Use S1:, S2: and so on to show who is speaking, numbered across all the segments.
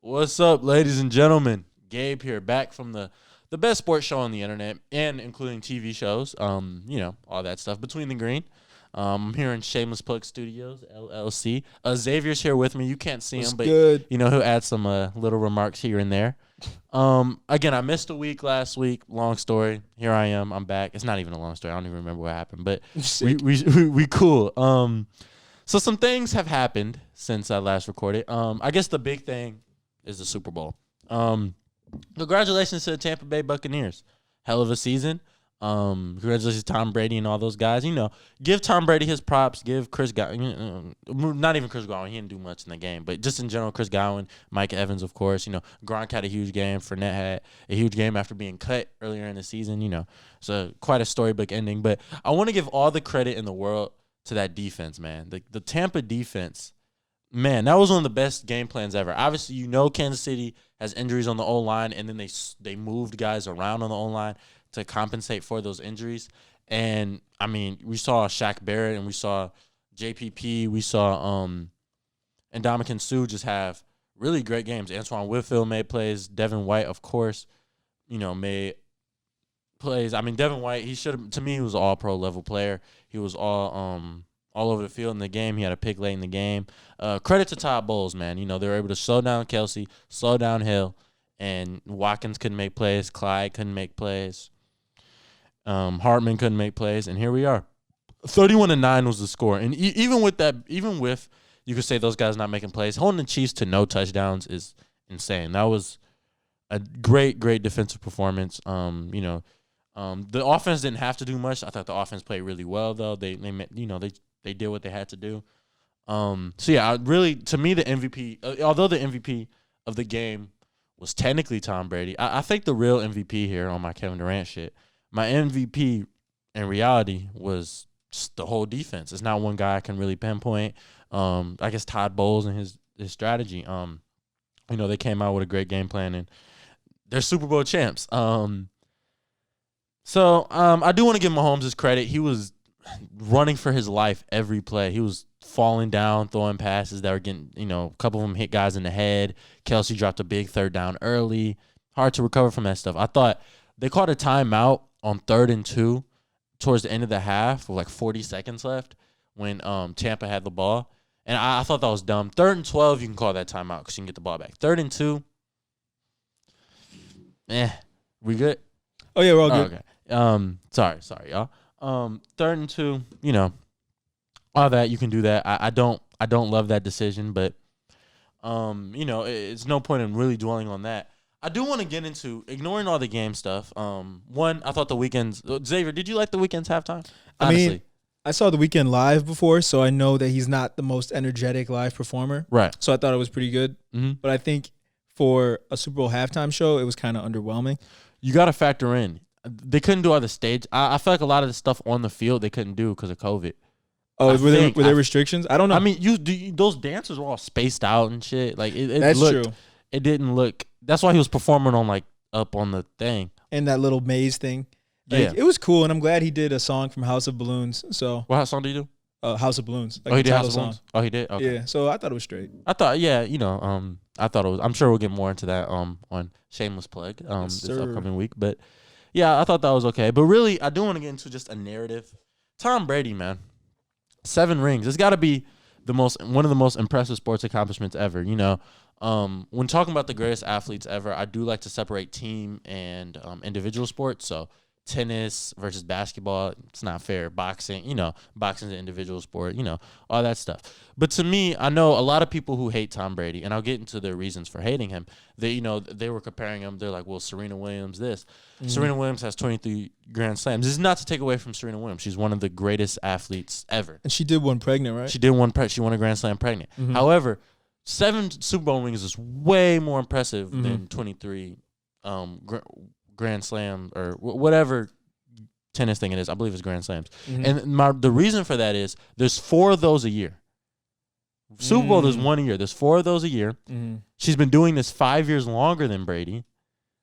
S1: What's up, ladies and gentlemen? Gabe here, back from the best sports show on the internet, and including TV shows. All that stuff between the green. I'm here in Shameless Plug Studios, LLC. Xavier's here with me. You can't see him, but
S2: good?
S1: he'll add some little remarks here and there. Again, I missed a week last week. Long story. Here I am. I'm back. It's not even a long story. I don't even remember what happened, but we cool. So some things have happened since I last recorded. I guess the big thing is the Super Bowl. Congratulations to the Tampa Bay Buccaneers. Hell of a season. Congratulations to Tom Brady and all those guys. Give Tom Brady his props. Give Chris Godwin, not even Chris Godwin. He didn't do much in the game, but just in general, Chris Godwin, Mike Evans, of course. Gronk had a huge game. Fournette had a huge game after being cut earlier in the season. So quite a storybook ending. But I want to give all the credit in the world to that defense, man. The Tampa defense. Man, that was one of the best game plans ever. Obviously, Kansas City has injuries on the O-line, and then they moved guys around on the O-line to compensate for those injuries. And, we saw Shaq Barrett, and we saw JPP. We saw Ndamukong Suh just have really great games. Antoine Whitfield made plays. Devin White, of course, made plays. Devin White, to me, he was an all-pro level player. He was all over the field in the game. He had a pick late in the game. Credit to Todd Bowles, man. They were able to slow down Kelsey, slow down Hill, and Watkins couldn't make plays. Clyde couldn't make plays. Hartman couldn't make plays, and here we are. 31-9 was the score. And even with you could say those guys not making plays, holding the Chiefs to no touchdowns is insane. That was a great defensive performance. The offense didn't have to do much. I thought the offense played really well, though. They did what they had to do. To me, the MVP, although the MVP of the game was technically Tom Brady, I think the real MVP here on my Kevin Durant shit, my MVP in reality was just the whole defense. It's not one guy I can really pinpoint. I guess Todd Bowles and his strategy. They came out with a great game plan, and they're Super Bowl champs. I do want to give Mahomes his credit. He was running for his life every play. He was falling down, throwing passes that were getting, a couple of them hit guys in the head. Kelsey dropped a big third down early. Hard to recover from that stuff. I thought they called a timeout on 3rd and 2 towards the end of the half with like 40 seconds left when Tampa had the ball. And I thought that was dumb. 3rd and 12, you can call that timeout because you can get the ball back. 3rd and 2, we good?
S2: Oh, yeah, we're all good.
S1: Okay. Sorry, y'all. 3rd and 2, all that, you can do that. I don't love that decision, but it's no point in really dwelling on that. I do want to get into ignoring all the game stuff. One, I thought the Weeknd's Xavier, did you like the Weeknd's halftime? Honestly.
S2: I saw the Weeknd live before, so I know that he's not the most energetic live performer.
S1: Right.
S2: So I thought it was pretty good.
S1: Mm-hmm.
S2: But I think for a Super Bowl halftime show, it was kind of underwhelming.
S1: You got to factor in. They couldn't do all the stage. I feel like a lot of the stuff on the field they couldn't do because of COVID.
S2: Oh, were there restrictions? I don't know.
S1: Those dancers were all spaced out and shit. Like
S2: that's true.
S1: It didn't look. That's why he was performing on up on the thing
S2: and that little maze thing.
S1: Yeah,
S2: it was cool, and I'm glad he did a song from House of Balloons. So
S1: what song did he do?
S2: House of Balloons.
S1: He did House of Balloons. Oh, he did. Okay.
S2: Yeah. So I thought it was straight.
S1: I thought, I thought it was. I'm sure we'll get more into that on Shameless Plug this upcoming week, but. Yeah, I thought that was okay. But really, I do want to get into just a narrative. Tom Brady, man. 7 rings. It's got to be one of the most impressive sports accomplishments ever. When talking about the greatest athletes ever, I do like to separate team and individual sports. So tennis versus basketball, it's not fair. Boxing, boxing's an individual sport, all that stuff. But to me, I know a lot of people who hate Tom Brady, and I'll get into their reasons for hating him. They were comparing him. They're like, well, Serena Williams this. Mm-hmm. Serena Williams has 23 Grand Slams. This is not to take away from Serena Williams. She's one of the greatest athletes ever.
S2: And she did one pregnant, right?
S1: She won a Grand Slam pregnant. Mm-hmm. However, 7 Super Bowl rings is way more impressive than 23 Grand Slam or whatever tennis thing it is. I believe it's Grand Slams. Mm-hmm. And the reason for that is there's 4 of those a year. Super Bowl, there's 1 a year. There's 4 of those a year. Mm-hmm. She's been doing this 5 years longer than Brady.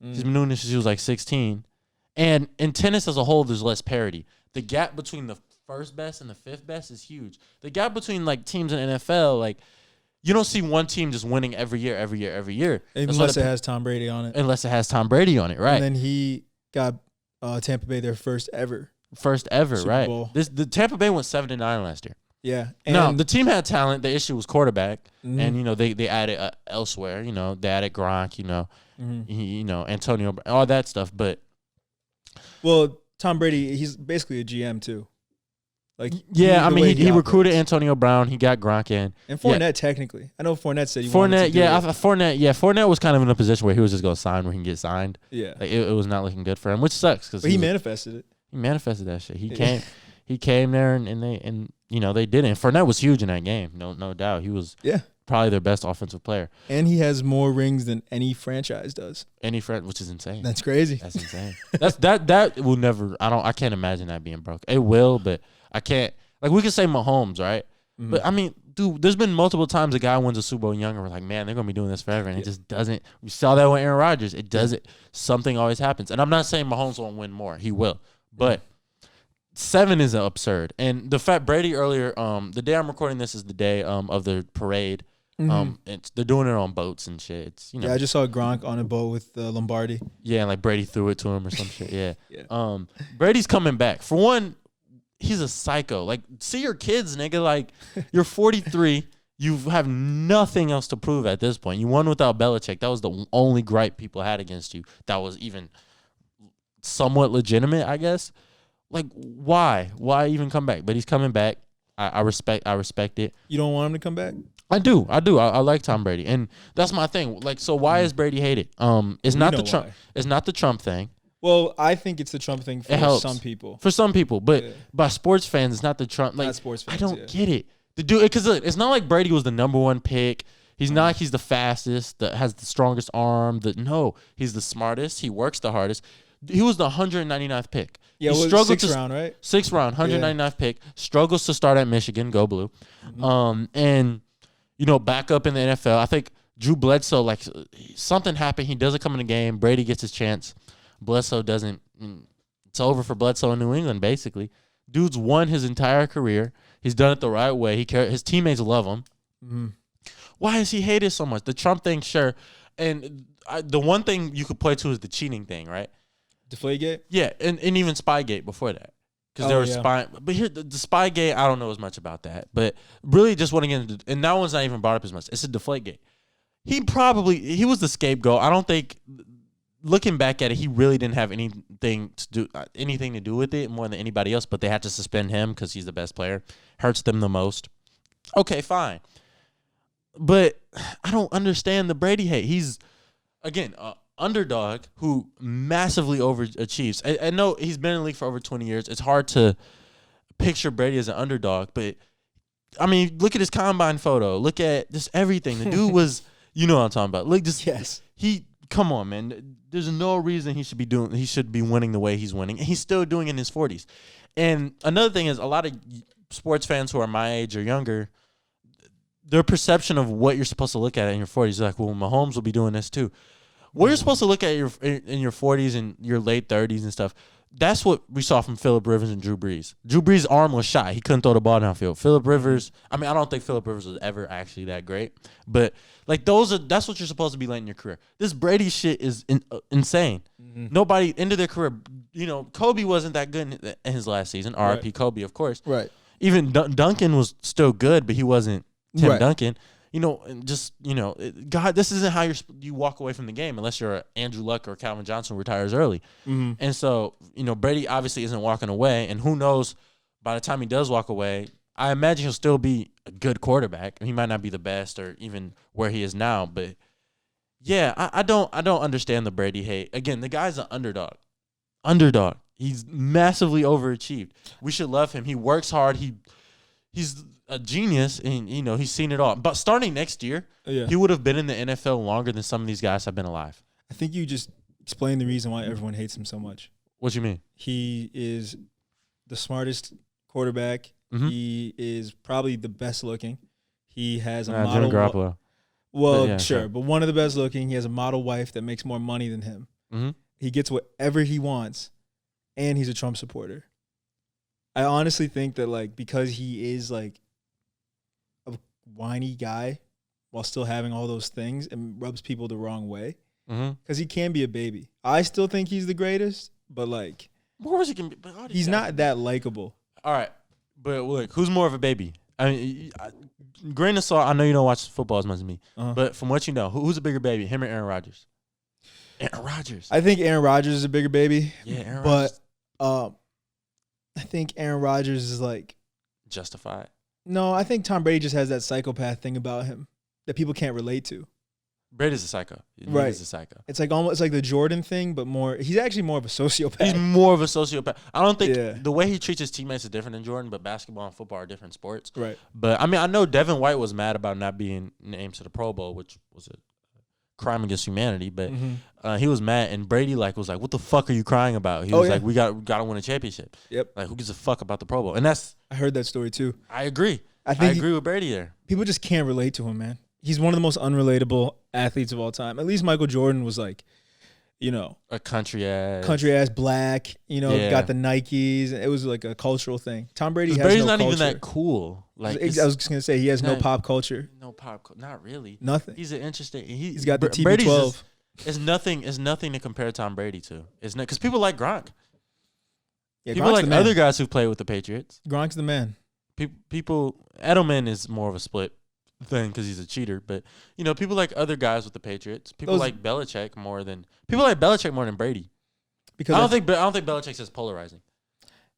S1: Mm-hmm. She's been doing this since she was like 16. And in tennis as a whole, there's less parity. The gap between the first best and the 5th best is huge. The gap between teams in NFL, You don't see one team just winning every year.
S2: Unless it has Tom Brady on it.
S1: Unless it has Tom Brady on it, right?
S2: And then he got Tampa Bay their first ever Super
S1: right?
S2: Bowl.
S1: The Tampa Bay went 7-9 last year.
S2: Yeah.
S1: No, the team had talent. The issue was quarterback,
S2: Mhm.
S1: and they added elsewhere. They added Gronk.
S2: Mhm.
S1: Antonio, all that stuff. But
S2: well, Tom Brady, he's basically a GM too. Like
S1: he recruited Antonio Brown. He got Gronk in,
S2: and Fournette. Technically, I know Fournette said he wanted to do it.
S1: Fournette was kind of in a position where he was just going to sign where he can get signed.
S2: Yeah,
S1: like, it was not looking good for him, which sucks because
S2: he manifested it.
S1: He manifested that shit. He came there and they did it. And Fournette was huge in that game, no doubt. He was probably their best offensive player.
S2: And he has more rings than any franchise does.
S1: Which is insane.
S2: That's crazy.
S1: That's insane. that will never. I can't imagine that being broke. It will, but I can't. Like we could say Mahomes, right? Mm-hmm. But I mean, dude, there's been multiple times a guy wins a Super Bowl young and we're like, man, they're gonna be doing this forever, and it just doesn't. We saw that with Aaron Rodgers. It doesn't. Something always happens, and I'm not saying Mahomes won't win more. He will, but 7 is absurd. And the fact Brady earlier, the day I'm recording this is the day of the parade. Mm-hmm. They're doing it on boats and shit. It's,
S2: Yeah, I just saw Gronk on a boat with Lombardi.
S1: Yeah, and like Brady threw it to him or some shit. Yeah. Brady's coming back. For one, he's a psycho. Like, see your kids, nigga. Like, you're 43. You have nothing else to prove at this point. You won without Belichick. That was the only gripe people had against you. That was even somewhat legitimate, I guess. Like, why? Why even come back? But he's coming back. I respect it.
S2: You don't want him to come back?
S1: I do. I like Tom Brady, and that's my thing. Like, so why is Brady hated? It's not the Trump. It's not the Trump thing.
S2: Well, I think it's the Trump thing for some people.
S1: For some people, but by sports fans, it's not the Trump. Like,
S2: not sports fans,
S1: I don't get it. The dude, because it's not like Brady was the number one pick. He's not. He's the fastest. That has the strongest arm. No, he's the smartest. He works the hardest. He was the 199th pick.
S2: Yeah,
S1: he
S2: struggled sixth round, right?
S1: 6th round, 199th pick. Struggles to start at Michigan. Go Blue. Mm-hmm. And back up in the NFL. I think Drew Bledsoe, like, something happened. He doesn't come in the game. Brady gets his chance. Bledsoe doesn't. It's over for Bledsoe in New England, basically. Dude's won his entire career. He's done it the right way. His teammates love him. Mm-hmm. Why is he hated so much? The Trump thing, sure. And the one thing you could play to is the cheating thing, right?
S2: Deflategate?
S1: Yeah, and even Spygate before that. Because there was spy. But here, the Spygate, I don't know as much about that. But really just want to get into, and that one's not even brought up as much. It's a Deflategate. He was the scapegoat. I don't think, looking back at it, he really didn't have anything to do with it more than anybody else, but they had to suspend him because he's the best player. Hurts them the most. Okay, fine. But I don't understand the Brady hate. He's, again, underdog who massively overachieves. I know he's been in the league for over 20 years. It's hard to picture Brady as an underdog, but I mean, look at his combine photo. Look at just everything. The dude was, you know what I'm talking about. Look, come on, man. There's no reason he should be winning the way he's winning. And he's still doing it in his 40s. And another thing is, a lot of sports fans who are my age or younger, their perception of what you're supposed to look at in your 40s is like, well, Mahomes will be doing this too. What you're supposed to look at in your 40s and your late 30s and stuff, that's what we saw from Phillip Rivers and Drew Brees. Drew Brees' arm was shot. He couldn't throw the ball downfield. Phillip Rivers, I mean, I don't think Phillip Rivers was ever actually that great. But, like, that's what you're supposed to be late in your career. This Brady shit is insane. Mm-hmm. Nobody, into their career, Kobe wasn't that good in his last season. R.I.P. Kobe, of course.
S2: Right.
S1: Even Duncan was still good, but he wasn't Tim Duncan. God, this isn't how you walk away from the game unless you're Andrew Luck or Calvin Johnson who retires early. Mm-hmm. And so, Brady obviously isn't walking away. And who knows, by the time he does walk away, I imagine he'll still be a good quarterback. He might not be the best or even where he is now. But, yeah, I don't understand the Brady hate. Again, the guy's an underdog. He's massively overachieved. We should love him. He works hard. He's a genius, and he's seen it all. But starting next year, he would have been in the NFL longer than some of these guys have been alive.
S2: I think you just explained the reason why everyone hates him so much.
S1: What you mean?
S2: He is the smartest quarterback. Mm-hmm. He is probably the best looking. He has a model.
S1: Jimmy Garoppolo.
S2: Well, sure, but one of the best looking. He has a model wife that makes more money than him. Mm-hmm. He gets whatever he wants, and he's a Trump supporter. I honestly think that, like, because he is, like, a whiny guy, while still having all those things and rubs people the wrong way.
S1: Because
S2: he can be a baby. I still think he's the greatest, but like,
S1: more as he can be,
S2: he's not that likable.
S1: All right, but look, who's more of a baby? I mean, grain of salt. I know you don't watch football as much as me, but from what you know, who's a bigger baby, him or Aaron Rodgers? Aaron Rodgers.
S2: I think Aaron Rodgers is a bigger baby.
S1: Yeah, Aaron Rodgers.
S2: But I think Aaron Rodgers is like
S1: justified.
S2: No, I think Tom Brady just has that psychopath thing about him that people can't relate to.
S1: Brady's a psycho.
S2: Right.
S1: He's a psycho.
S2: It's like almost like the Jordan thing, but more. He's actually more of a sociopath.
S1: He's more of a sociopath. I don't think the way he treats his teammates is different than Jordan, but basketball and football are different sports.
S2: Right.
S1: But I mean, I know Devin White was mad about not being named to the Pro Bowl, which was a crime against humanity. But he was mad, and Brady was like, "What the fuck are you crying about?" He was like, "We got to win a championship."
S2: Yep.
S1: Like, who gives a fuck about the Pro Bowl? And that's.
S2: I heard that story too.
S1: I agree. I agree with Brady there.
S2: People just can't relate to him, man. He's one of the most unrelatable athletes of all time. At least Michael Jordan was like,
S1: a country ass
S2: black, got the Nikes. It was like a cultural thing. Tom Brady has
S1: Brady's
S2: no
S1: not
S2: culture.
S1: even that cool. Like,
S2: I was just going to say, he has no pop culture.
S1: No pop, not really.
S2: Nothing.
S1: He's an interesting.
S2: He's got the TB12.
S1: It's nothing to compare Tom Brady to. It's not because people like Gronk.
S2: Yeah,
S1: people
S2: Gronk's
S1: like other guys who play with the Patriots.
S2: Gronk's the man.
S1: People, Edelman is more of a split thing because he's a cheater. But people like other guys with the Patriots. People like Belichick more than Brady. Because I don't think Belichick's as polarizing.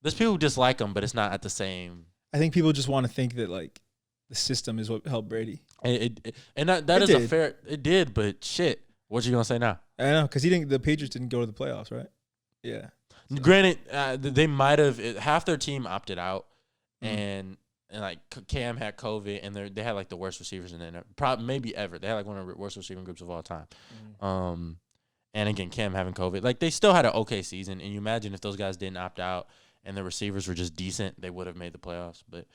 S1: There's people who dislike him, but it's not at the same.
S2: I think people just want to think that like the system is what helped Brady.
S1: It did, but shit. What you gonna say now?
S2: I know because the Patriots didn't go to the playoffs, right? Yeah.
S1: So. Granted, they might have half their team opted out. And like Cam had COVID, and they had like the worst receivers in there, probably maybe ever. They had like one of the worst receiving groups of all time. And again, Cam having COVID, like they still had an okay season. And you imagine if those guys didn't opt out and the receivers were just decent, they would have made the playoffs. But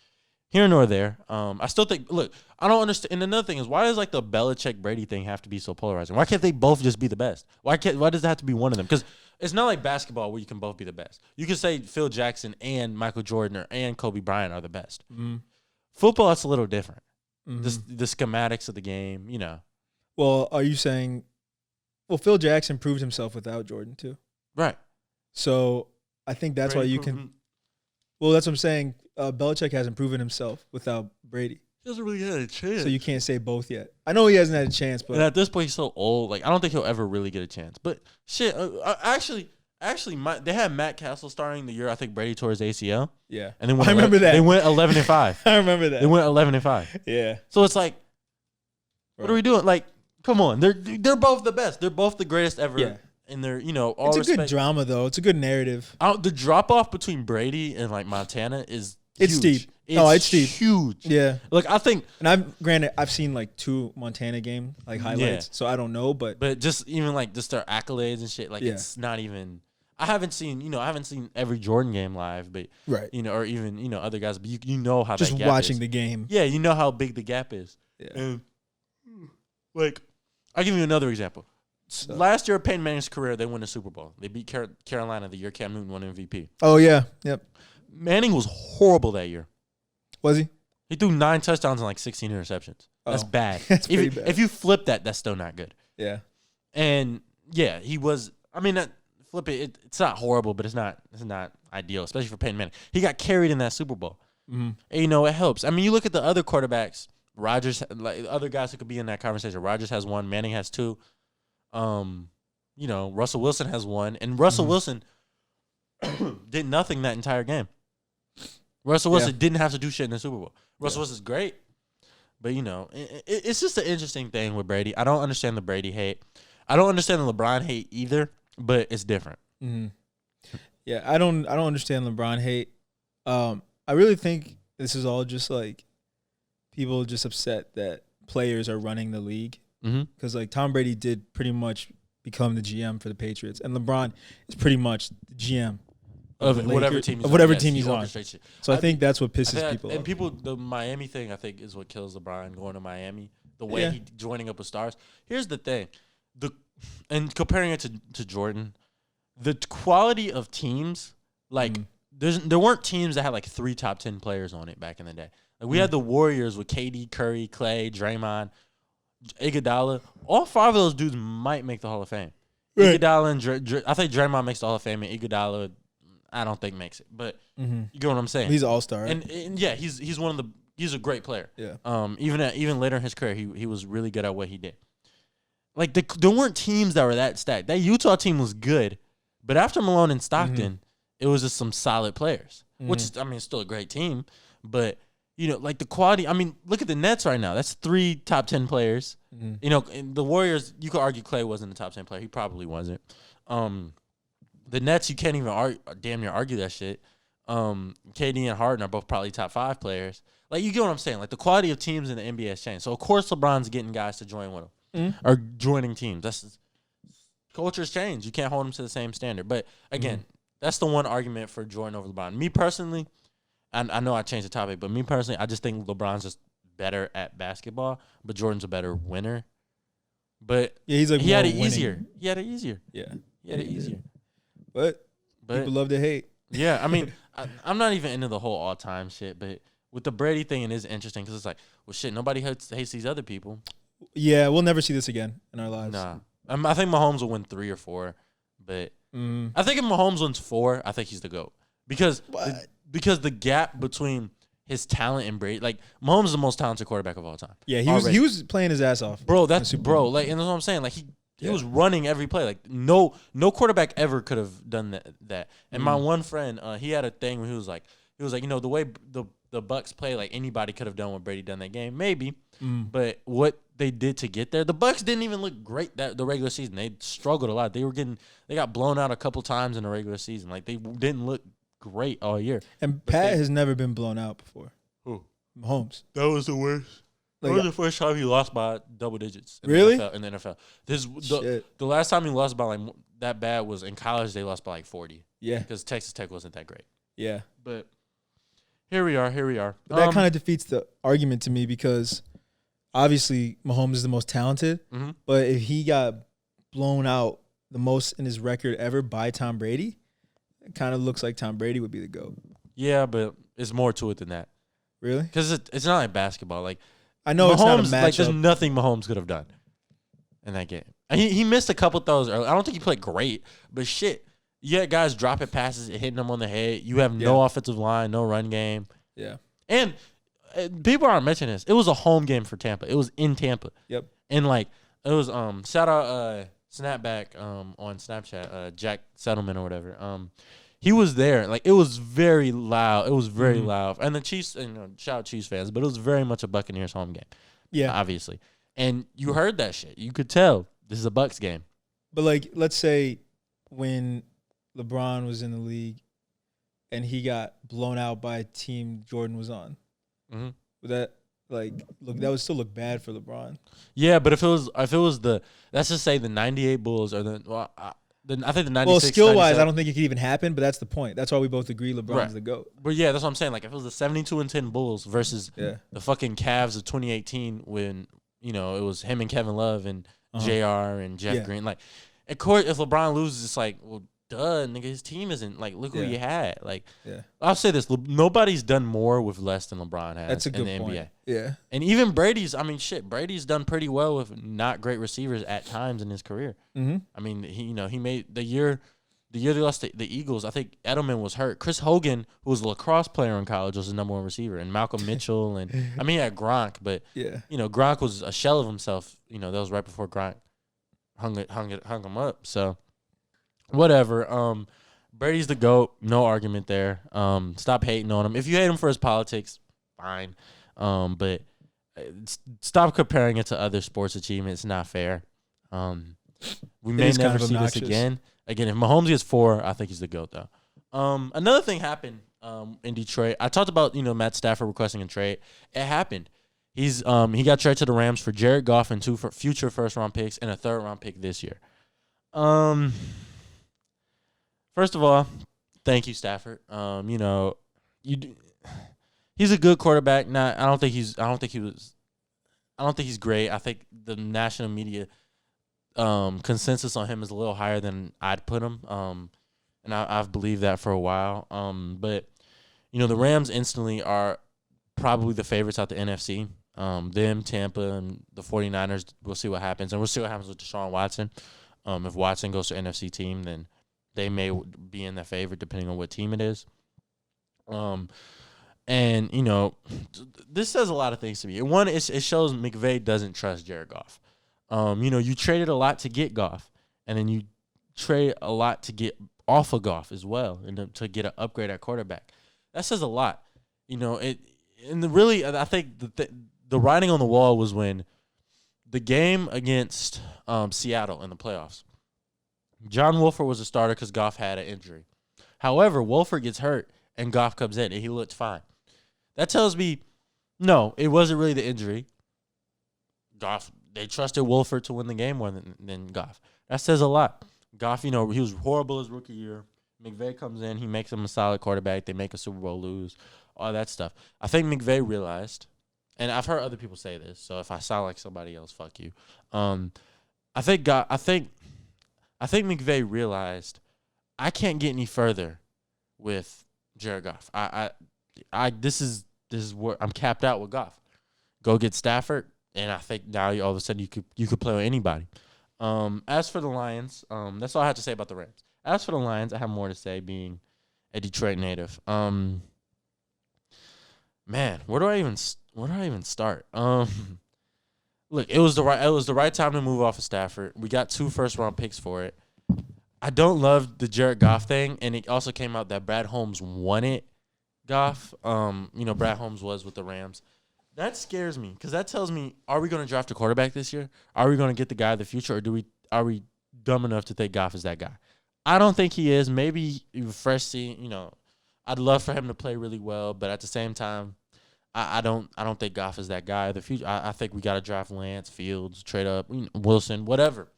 S1: here nor there, I still think. Look, I don't understand. And another thing is, why does like the Belichick Brady thing have to be so polarizing? Why can't they both just be the best? Why does it have to be one of them? Because it's not like basketball where you can both be the best. You can say Phil Jackson and Michael Jordan and Kobe Bryant are the best. Football, it's a little different. The schematics of the game,
S2: Well, are you saying? Well, Phil Jackson proved himself without Jordan too.
S1: Right.
S2: So I think that's why you can. Well, that's what I'm saying. Belichick hasn't proven himself without Brady.
S1: He hasn't really had a chance.
S2: So you can't say both yet. I know he hasn't had a chance, but
S1: and at this point he's so old. Like I don't think he'll ever really get a chance. But shit, actually, they had Matt Castle starting the year. I think Brady tore his ACL.
S2: Yeah,
S1: and then
S2: I remember that
S1: they went 11-5.
S2: I remember that
S1: they went 11-5.
S2: Yeah.
S1: So it's like, what are we doing? Like, come on, they're both the best. They're both the greatest ever. Yeah. And they're all.
S2: It's a
S1: respect.
S2: good drama though. It's a good narrative.
S1: The drop off between Brady and like Montana is.
S2: It's
S1: huge.
S2: steep. It's steep.
S1: Huge.
S2: Yeah.
S1: Look, I think,
S2: and I've seen like 2 Montana game like highlights, so I don't know, but
S1: just even like just their accolades and shit, like it's not even. I haven't seen every Jordan game live, but
S2: right,
S1: or even other guys, but you know how
S2: just
S1: that gap
S2: watching
S1: is.
S2: the game.
S1: Yeah, you know how big the gap is.
S2: Yeah.
S1: And like, I'll give you another example. So. Last year of Peyton Manning's career, they won the Super Bowl. They beat Carolina the year Cam Newton won MVP.
S2: Oh yeah, yep.
S1: Manning was horrible that year.
S2: Was he?
S1: He threw 9 touchdowns and like 16 interceptions. That's bad.
S2: That's pretty bad.
S1: If you flip that, that's still not good.
S2: Yeah.
S1: And yeah, he was. I mean, flip it. It's not horrible, but it's not ideal, especially for Peyton Manning. He got carried in that Super Bowl. And, it helps. I mean, you look at the other quarterbacks. Rodgers, like other guys who could be in that conversation. Rodgers has 1. Manning has 2. Russell Wilson has 1, and Russell Wilson did nothing that entire game. Russell Wilson didn't have to do shit in the Super Bowl. Russell Wilson's great, but it's just an interesting thing with Brady. I don't understand the Brady hate. I don't understand the LeBron hate either, but it's different.
S2: Yeah, I don't understand LeBron hate. I really think this is all just like people just upset that players are running the league. Because like Tom Brady did pretty much become the GM for the Patriots, and LeBron is pretty much the GM
S1: of whatever team he's on.
S2: So I think that's what pisses people off.
S1: And the Miami thing, I think, is what kills LeBron going to Miami. The way he joining up with stars. Here's the thing, and comparing it to Jordan, the quality of teams, like there weren't teams that had like 3 top 10 players on it back in the day. Like we had the Warriors with KD, Curry, Clay, Draymond. Iguodala, all 5 of those dudes might make the Hall of Fame.
S2: Right.
S1: Iguodala and I think Draymond makes the Hall of Fame, and Iguodala, I don't think makes it. But you get what I'm saying.
S2: He's an all-star.
S1: And yeah, he's one of the. He's a great player.
S2: Yeah.
S1: Even later in his career, he was really good at what he did. Like there weren't teams that were that stacked. That Utah team was good, but after Malone and Stockton, it was just some solid players. Which is, I mean, it's still a great team, but like the quality. I mean, look at the Nets right now. That's 3 top 10 players. And the Warriors. You could argue Klay wasn't a top 10 player. He probably wasn't. The Nets, you can't even damn near argue that shit. KD and Harden are both probably top 5 players. Like, you get what I'm saying? Like, the quality of teams in the NBA has changed. So, of course, LeBron's getting guys to join with him. Or joining teams. That's culture's changed. You can't hold them to the same standard. But, again, that's the one argument for Jordan over LeBron. Me personally, I know I changed the topic, but me personally, I just think LeBron's just better at basketball, but Jordan's a better winner. But
S2: yeah, he's like
S1: he had it
S2: winning.
S1: easier. He had it easier.
S2: Yeah.
S1: He had it easier.
S2: But people love to hate.
S1: Yeah, I mean, I'm not even into the whole all-time shit, but with the Brady thing, it is interesting because it's like, well, shit, nobody hates these other people.
S2: Yeah, we'll never see this again in our lives.
S1: Nah. I think Mahomes will win 3 or 4, but I think if Mahomes wins 4, I think he's the GOAT. Because the gap between his talent and Brady, like, Mahomes is the most talented quarterback of all time.
S2: Yeah, he was playing his ass off.
S1: Bro, like, and that's what I'm saying. Like, he was running every play. Like, no quarterback ever could have done that. And my one friend, he had a thing where he was like, the way the Bucks play, like, anybody could have done what Brady done that game, maybe. But what they did to get there, the Bucks didn't even look great the regular season. They struggled a lot. They got blown out a couple times in the regular season. Like, they didn't look great all year.
S2: And Pat has never been blown out before.
S1: Who?
S2: Mahomes.
S1: That was the worst. That was the first time he lost by double digits. In the NFL. The last time he lost by like that bad was in college. They lost by like 40.
S2: Yeah.
S1: Because Texas Tech wasn't that great.
S2: Yeah.
S1: But here we are.
S2: That kind of defeats the argument to me because obviously Mahomes is the most talented. But if he got blown out the most in his record ever by Tom Brady, it kind of looks like Tom Brady would be the GOAT.
S1: Yeah, but it's more to it than that.
S2: Really?
S1: Because it's not like basketball. Like,
S2: I know
S1: Mahomes,
S2: it's not a matchup.
S1: Like, there's nothing Mahomes could have done in that game. And he missed a couple throws early. I don't think he played great, but shit. You had guys dropping passes, hitting them on the head. You have no offensive line, no run game.
S2: Yeah.
S1: And people aren't mentioning this. It was a home game for Tampa. It was in Tampa.
S2: Yep.
S1: And, like, it was shout out Snapback on Snapchat, Jack Settlement or whatever. He was there. Like, it was very loud. It was very loud. And the Chiefs, shout out Chiefs fans, but it was very much a Buccaneers home game. Yeah. Obviously. And you heard that shit. You could tell this is a Bucs game.
S2: But, like, let's say when LeBron was in the league and he got blown out by a team Jordan was on, would that, like, that would still look bad for LeBron?
S1: Yeah, but if it was let's just say the 98 Bulls or I think the 96.
S2: Well, skill-wise, I don't think it could even happen, but that's the point. That's why we both agree LeBron's the GOAT.
S1: But yeah, that's what I'm saying. Like, if it was the 72-10 Bulls versus the fucking Cavs of 2018 when, it was him and Kevin Love and JR and Jeff Green. Like, of course, if LeBron loses, it's like, well, duh, nigga, his team isn't, like, look who you had. Like, I'll say this. Nobody's done more with less than LeBron has
S2: that's a good
S1: in the
S2: point.
S1: NBA.
S2: Yeah.
S1: And even Brady's done pretty well with not great receivers at times in his career. I mean, he made the year they lost the Eagles, I think Edelman was hurt. Chris Hogan, who was a lacrosse player in college, was the number 1 receiver. And Malcolm Mitchell and, I mean, he had Gronk, but, Gronk was a shell of himself. That was right before Gronk hung him up. So, whatever. Brady's the GOAT. No argument there. Stop hating on him. If you hate him for his politics, fine. But stop comparing it to other sports achievements. It's not fair. We may never see this again. Again, if Mahomes gets 4, I think he's the GOAT, though. Another thing happened in Detroit. I talked about, Matt Stafford requesting a trade. It happened. He got traded to the Rams for Jared Goff and 2 future first-round picks and a third-round pick this year. First of all, thank you, Stafford. He's a good quarterback. I don't think he's great. I think the national media consensus on him is a little higher than I'd put him. And I've believed that for a while. But the Rams instantly are probably the favorites out the NFC. Them, Tampa, and the 49ers, we'll see what happens. And we'll see what happens with Deshaun Watson. If Watson goes to NFC team, then they may be in the favor depending on what team it is. And, this says a lot of things to me. One, it shows McVay doesn't trust Jared Goff. You traded a lot to get Goff, and then you trade a lot to get off of Goff as well, and to get an upgrade at quarterback. That says a lot. I think the writing on the wall was when the game against Seattle in the playoffs. John Wolford was a starter because Goff had an injury. However, Wolford gets hurt, and Goff comes in, and he looked fine. That tells me, no, it wasn't really the injury. Goff, they trusted Wolford to win the game more than Goff. That says a lot. Goff, he was horrible his rookie year. McVay comes in, he makes him a solid quarterback. They make a Super Bowl lose, all that stuff. I think McVay realized, and I've heard other people say this, so if I sound like somebody else, fuck you. I think McVay realized I can't get any further with Jared Goff. This is where I'm capped out with Goff. Go get Stafford, and I think now all of a sudden you could play with anybody. As for the Lions, that's all I have to say about the Rams. As for the Lions, I have more to say being a Detroit native. Man, where do I even start? Look, it was the right time to move off of Stafford. We got 2 first-round picks for it. I don't love the Jared Goff thing, and it also came out that Brad Holmes wanted Goff. Brad Holmes was with the Rams. That scares me because that tells me, are we going to draft a quarterback this year? Are we going to get the guy of the future, or are we dumb enough to think Goff is that guy? I don't think he is. Maybe fresh seeing, I'd love for him to play really well, but at the same time, I don't think Goff is that guy of the future. I think we got to draft Lance, Fields, trade up, Wilson, whatever.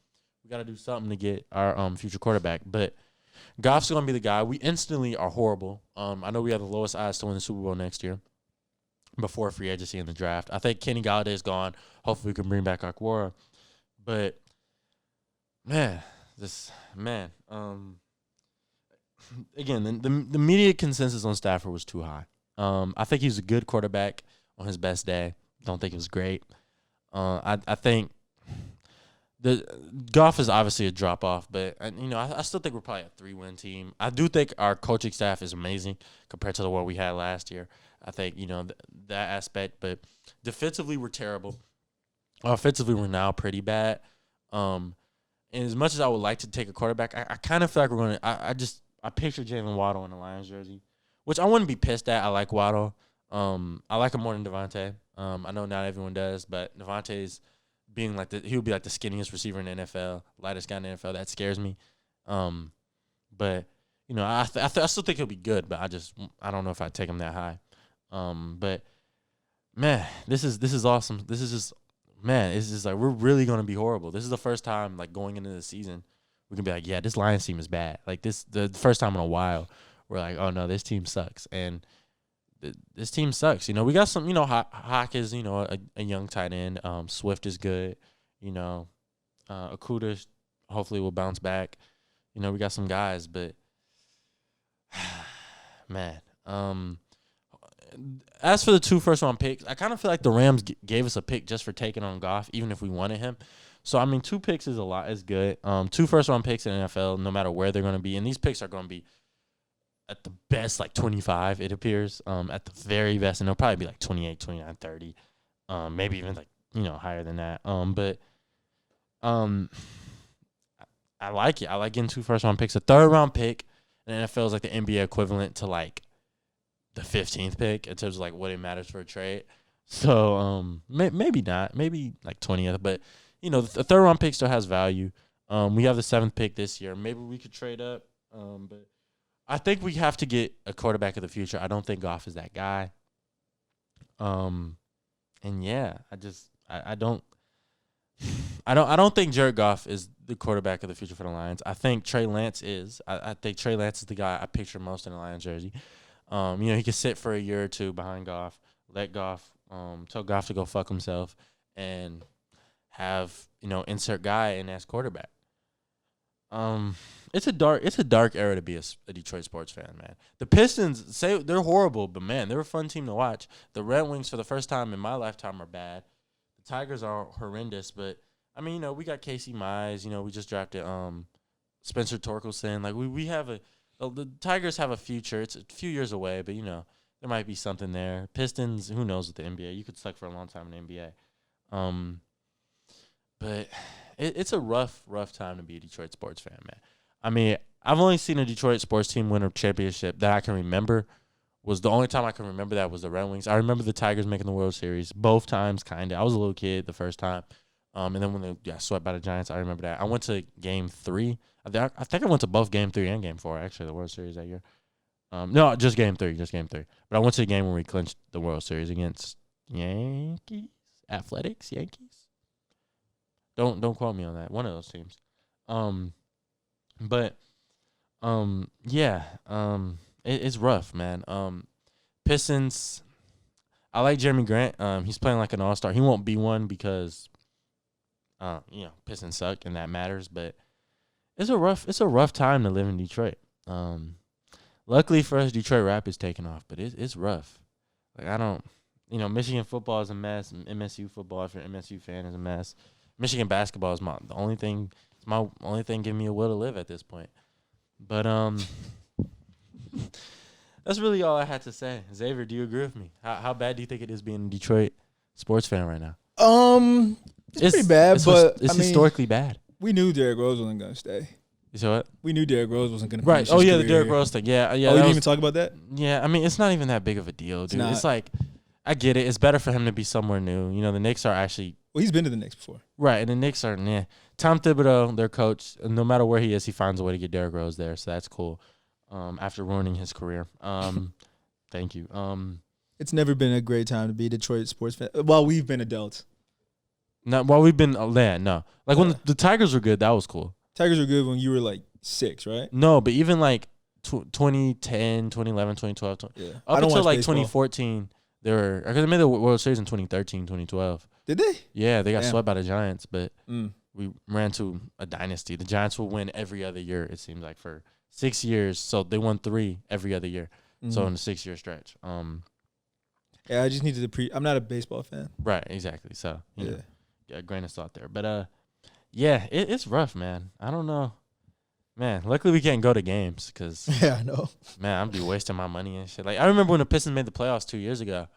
S1: We got to do something to get our future quarterback. But Goff's going to be the guy. We instantly are horrible. I know we have the lowest odds to win the Super Bowl next year before free agency in the draft. I think Kenny Galladay's gone. Hopefully we can bring back Akwara. But, again, the media consensus on Stafford was too high. I think he was a good quarterback on his best day. Don't think it was great. I think the Goff is obviously a drop off, but I still think we're probably a 3-win team. I do think our coaching staff is amazing compared to the one we had last year. I think that aspect, but defensively we're terrible. Offensively we're now pretty bad. And as much as I would like to take a quarterback, I kind of feel like we're going to. I picture Jalen Waddle in the Lions jersey, which I wouldn't be pissed at. I like Waddle. I like him more than Devontae. I know not everyone does, but Devontae's being he would be like the skinniest receiver in the NFL, lightest guy in the NFL. That scares me. But I still think he'll be good, but I don't know if I'd take him that high. But man, this is awesome. This is just it's just like we're really gonna be horrible. This is the first time going into the season we can be like, yeah, this Lions team is bad. The first time in a while we're like, oh no, this team sucks, and this team sucks. We got some. Hawk is a young tight end. Swift is good. Okuda hopefully will bounce back. We got some guys, but man. As for the 2 first-round picks, I kind of feel like the Rams gave us a pick just for taking on Goff, even if we wanted him. So, 2 picks is a lot. Is good. 2 first-round picks in the NFL, no matter where they're going to be. And these picks are going to be, at the best, 25, it appears. At the very best. And they'll probably be 28, 29, 30. Maybe even, higher than that. But I like it. I like getting 2 first-round picks. A third-round pick in the NFL is the NBA equivalent to, the 15th pick in terms of what it matters for a trade. So maybe not, maybe 20th, but the 3rd round pick still has value. We have the 7th pick this year. Maybe we could trade up, but I think we have to get a quarterback of the future. I don't think Goff is that guy. And yeah, I don't think Jared Goff is the quarterback of the future for the Lions. I think Trey Lance is. I think Trey Lance is the guy I picture most in the Lions jersey. He could sit for a year or 2 behind Goff, let Goff, tell Goff to go fuck himself, and have, insert guy in as quarterback. it's a dark era to be a Detroit sports fan, man. The Pistons say they're horrible, but man, they're a fun team to watch. The Red Wings, for the first time in my lifetime, are bad. The Tigers are horrendous, but I mean, we got Casey Mize. We just drafted Spencer Torkelson. Like we have the Tigers have a future. It's a few years away, but there might be something there. Pistons, who knows with the NBA? You could suck for a long time in the NBA. But it's a rough time to be a Detroit sports fan, man. I mean, I've only seen a Detroit sports team win a championship that I can remember. Was the only time I can remember that was the Red Wings. I remember the Tigers making the World Series both times, kind of. I was a little kid the first time. And then when they got swept by the Giants, I remember that. I went to Game 3. I think I went to both Game 3 and Game 4, actually, the World Series that year. No, just Game 3. But I went to the game when we clinched the World Series against Yankees? Athletics? Yankees? Don't quote me on that. One of those teams. It's rough, man. Pistons, I like Jeremy Grant. He's playing like an all-star. He won't be one because Pistons suck and that matters, but it's a rough time to live in Detroit. Luckily for us, Detroit Rap is taking off, but it's rough. Like I don't, Michigan football is a mess. MSU football, if you're an MSU fan, is a mess. Michigan basketball is my only thing giving me a will to live at this point. But that's really all I had to say. Xavier, do you agree with me? How bad do you think it is being a Detroit sports fan right now?
S2: It's pretty bad, but
S1: it's historically bad.
S2: We knew Derrick Rose wasn't gonna stay.
S1: You said what?
S2: We knew Derrick Rose wasn't gonna.
S1: Right. Oh yeah, the Derrick Rose thing. Yeah.
S2: Oh, we didn't even talk about that.
S1: Yeah. I mean, it's not even that big of a deal, dude. It's like, I get it. It's better for him to be somewhere new. The Knicks are actually.
S2: Well, he's been to the Knicks before.
S1: Right, and the Knicks are Tom Thibodeau, their coach. No matter where he is, he finds a way to get Derrick Rose there. So that's cool. After ruining his career. Thank you.
S2: It's never been a great time to be a Detroit sports fan. While we've been adults.
S1: No, while we've been Like when the Tigers were good, that was cool.
S2: Tigers were good when you were like 6, right?
S1: No, but even like 2010, 2011, 2012.
S2: Yeah.
S1: Up until like baseball. 2014, they were because they made the World Series in 2013, 2012.
S2: Did they?
S1: Yeah, they got swept by the Giants, but we ran to a dynasty. The Giants will win every other year, it seems like, for 6 years. So they won 3 every other year. So in a 6-year stretch.
S2: Yeah, I just needed to I'm not a baseball fan.
S1: Right, exactly. So, you know, a grain of salt there. But, it's rough, man. I don't know. Man, luckily we can't go to games because,
S2: I know.
S1: Man, I'd be wasting my money and shit. Like, I remember when the Pistons made the playoffs 2 years ago,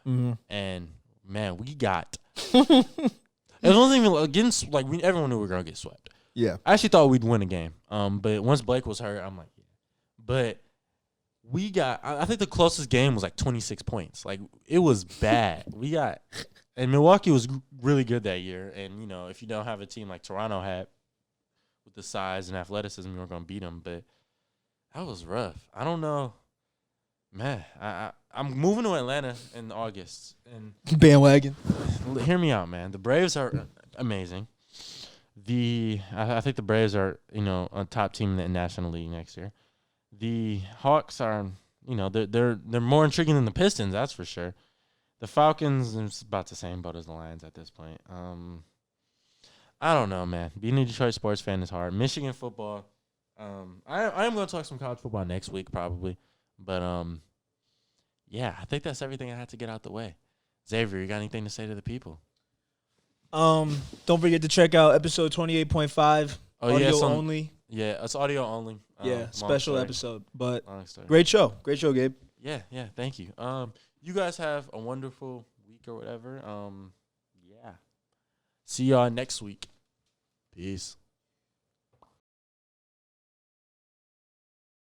S1: and, man, we got it wasn't even against everyone knew we were gonna get swept.
S2: Yeah,
S1: I actually thought we'd win a game. But once Blake was hurt, I'm like, yeah. But we got. I think the closest game was like 26 points. Like it was bad. And Milwaukee was really good that year. And if you don't have a team like Toronto had with the size and athleticism, you were gonna beat them. But that was rough. I don't know. Man, I'm moving to Atlanta in August. And
S2: bandwagon.
S1: Hear me out, man. The Braves are amazing. I think the Braves are, a top team in the National League next year. The Hawks are, they're more intriguing than the Pistons, that's for sure. The Falcons is about the same boat as the Lions at this point. I don't know, man. Being a Detroit sports fan is hard. Michigan football. I am going to talk some college football next week probably. But, I think that's everything I had to get out the way. Xavier, you got anything to say to the people?
S2: Don't forget to check out episode 28.5. Audio only.
S1: Yeah, it's audio only.
S2: Special episode. But great show. Great show, Gabe.
S1: Yeah, thank you. You guys have a wonderful week or whatever. See y'all next week. Peace.